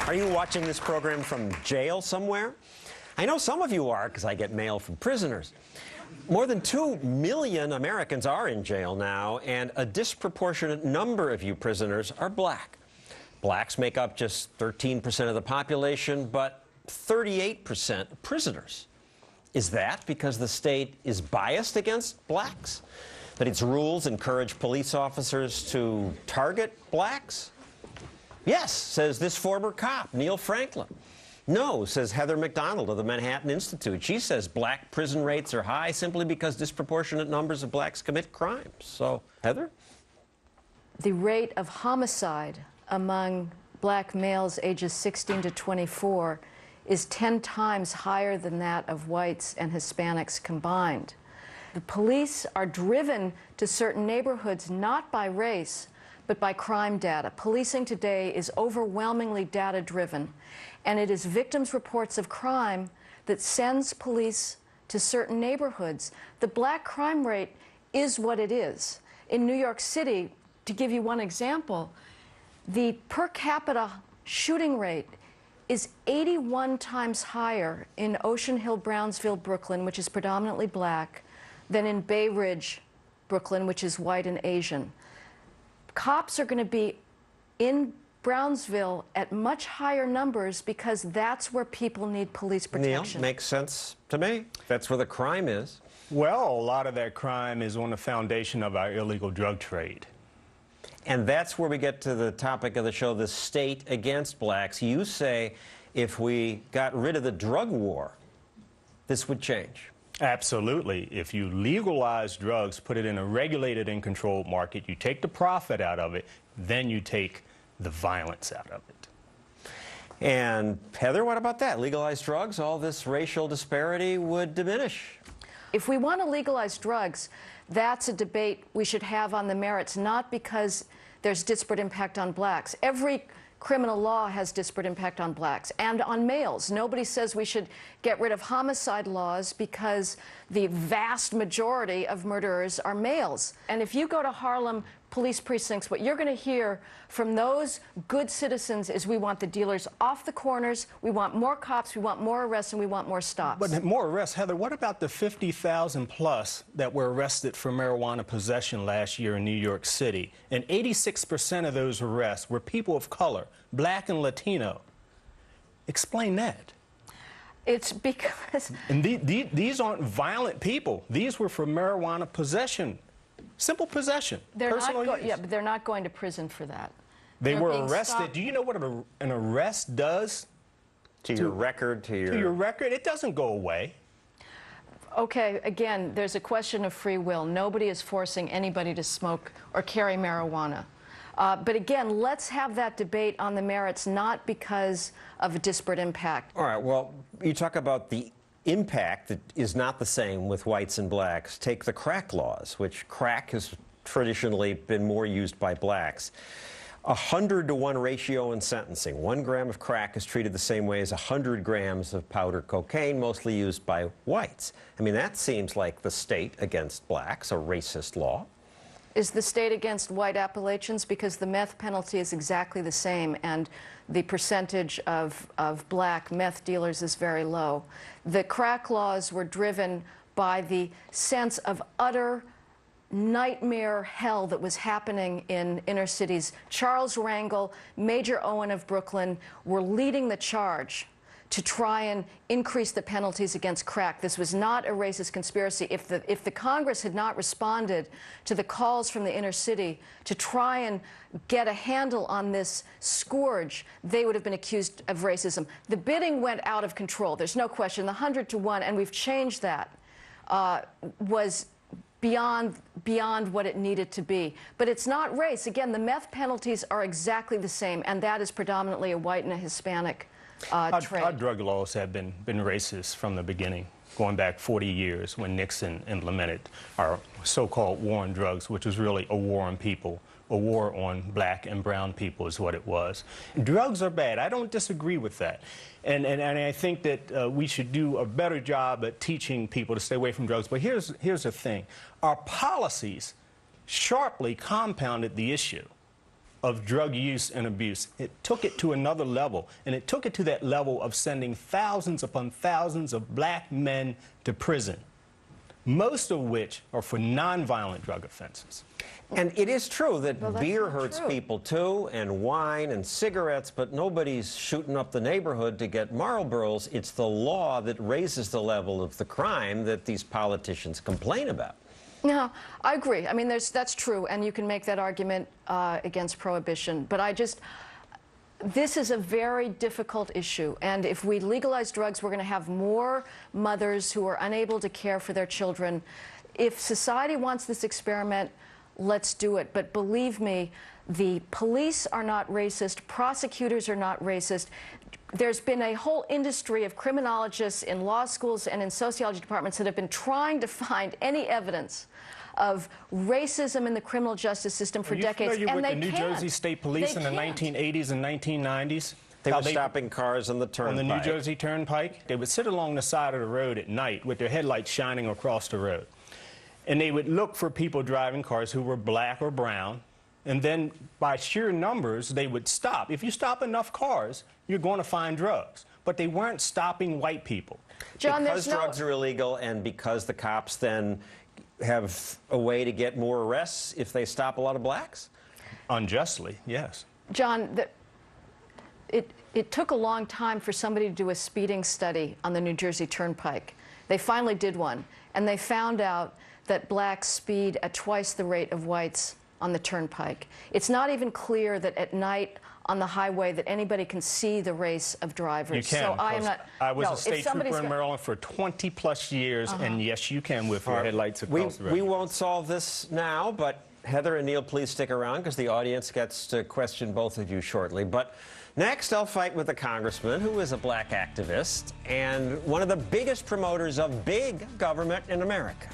Are you watching this program from jail somewhere? I know some of you are, because I get mail from prisoners. More than 2 million Americans are in jail now, and a disproportionate number of you prisoners are black. Blacks make up just 13% of the population, but 38% of prisoners. Is that because the state is biased against blacks? That its rules encourage police officers to target blacks? Yes, says this former cop, Neil Franklin. No, says Heather McDonald of the Manhattan Institute. She says black prison rates are high simply because disproportionate numbers of blacks commit crimes. So, Heather? The rate of homicide among black males ages 16 to 24 is 10 times higher than that of whites and Hispanics combined. The police are driven to certain neighborhoods not by race, but by crime data. Policing today is overwhelmingly data-driven, and it is victims' reports of crime that sends police to certain neighborhoods. The black crime rate is what it is. In New York City, to give you one example, the per capita shooting rate is 81 times higher in Ocean Hill, Brownsville, Brooklyn, which is predominantly black, than in Bay Ridge, Brooklyn, which is white and Asian. Cops are going to be in Brownsville at much higher numbers because that's where people need police protection. Neil, makes sense to me. That's where the crime is. Well, a lot of that crime is on the foundation of our illegal drug trade. And that's where we get to the topic of the show, the state against blacks. You say if we got rid of the drug war, this would change. Absolutely. If you legalize drugs, put it in a regulated and controlled market, you take the profit out of it, then you take the violence out of it. And Heather, what about that? Legalized drugs, all this racial disparity would diminish. If we want to legalize drugs, that's a debate we should have on the merits, not because there's disparate impact on blacks. Every criminal law has disparate impact on blacks and on males. Nobody says we should get rid of homicide laws because the vast majority of murderers are males. And if you go to Harlem police precincts, what you're going to hear from those good citizens is we want the dealers off the corners, we want more cops, we want more arrests, and we want more stops. But more arrests, Heather, what about the 50,000 plus that were arrested for marijuana possession last year in New York City? And 86% of those arrests were people of color, black and Latino. Explain that. It's because... And these aren't violent people. These were for marijuana possession. Simple possession, personal use. Yeah, but they're not going to prison for that. They were arrested. Do you know what an arrest does? To your record, to your record? It doesn't go away. Okay, again, there's a question of free will. Nobody is forcing anybody to smoke or carry marijuana. But again, let's have that debate on the merits, not because of a disparate impact. All right, well, you talk about the impact that is not the same with whites and blacks. Take the crack laws, which crack has traditionally been more used by blacks. 100-to-1 ratio in sentencing. 1 gram of crack is treated the same way as 100 grams of powder cocaine, mostly used by whites. I mean, that seems like the state against blacks, a racist law. Is the state against white Appalachians? Because the meth penalty is exactly the same, and the percentage of black meth dealers is very low. The crack laws were driven by the sense of utter nightmare hell that was happening in inner cities. Charles Rangel, Major Owen of Brooklyn were leading the charge to try and increase the penalties against crack. This was not a racist conspiracy. If the Congress had not responded to the calls from the inner city to try and get a handle on this scourge, they would have been accused of racism. The bidding went out of control. There's no question. The 100-to-1, and we've changed that, was beyond what it needed to be. But it's not race. Again, the meth penalties are exactly the same, and that is predominantly a white and a Hispanic trade. Our drug laws have been racist from the beginning, going back 40 years when Nixon implemented our so-called war on drugs, which was really a war on people. A war on black and brown people is what it was. Drugs are bad. I don't disagree with that. And I think that we should do a better job at teaching people to stay away from drugs. But here's the thing. Our policies sharply compounded the issue. of drug use and abuse. It took it to another level, and it took it to that level of sending thousands upon thousands of black men to prison, most of which are for nonviolent drug offenses. And it is true that Well, that's beer not hurts true. people too, and wine and cigarettes, but nobody's shooting up the neighborhood to get Marlboros. It's the law that raises the level of the crime that these politicians complain about. No, I agree. I mean, that's true, and you can make that argument against prohibition. But this is a very difficult issue, and if we legalize drugs, we're going to have more mothers who are unable to care for their children. If society wants this experiment, let's do it. But believe me, the police are not racist, prosecutors are not racist. There's been a whole industry of criminologists in law schools and in sociology departments that have been trying to find any evidence of racism in the criminal justice system for decades, and and with they the New can't. Jersey State Police in the They can't. 1980s and 1990s? They how were stopping cars on the turnpike. On the New Jersey Turnpike, they would sit along the side of the road at night with their headlights shining across the road. And they would look for people driving cars who were black or brown, and then by sheer numbers, they would stop. If you stop enough cars, you're going to find drugs. But they weren't stopping white people. John, because there's drugs are illegal and because the cops then have a way to get more arrests if they stop a lot of blacks? Unjustly, yes. John, it took a long time for somebody to do a speeding study on the New Jersey Turnpike. They finally did one, and they found out that blacks speed at twice the rate of whites on the Turnpike. It's not even clear that at night on the highway that anybody can see the race of drivers. You can. So I am not. I was no, a state trooper in got- Maryland for 20-plus years, and yes, you can with your headlights across the road. We won't solve this now, but Heather and Neil, please stick around because the audience gets to question both of you shortly. But next, I'll fight with a congressman who is a black activist and one of the biggest promoters of big government in America.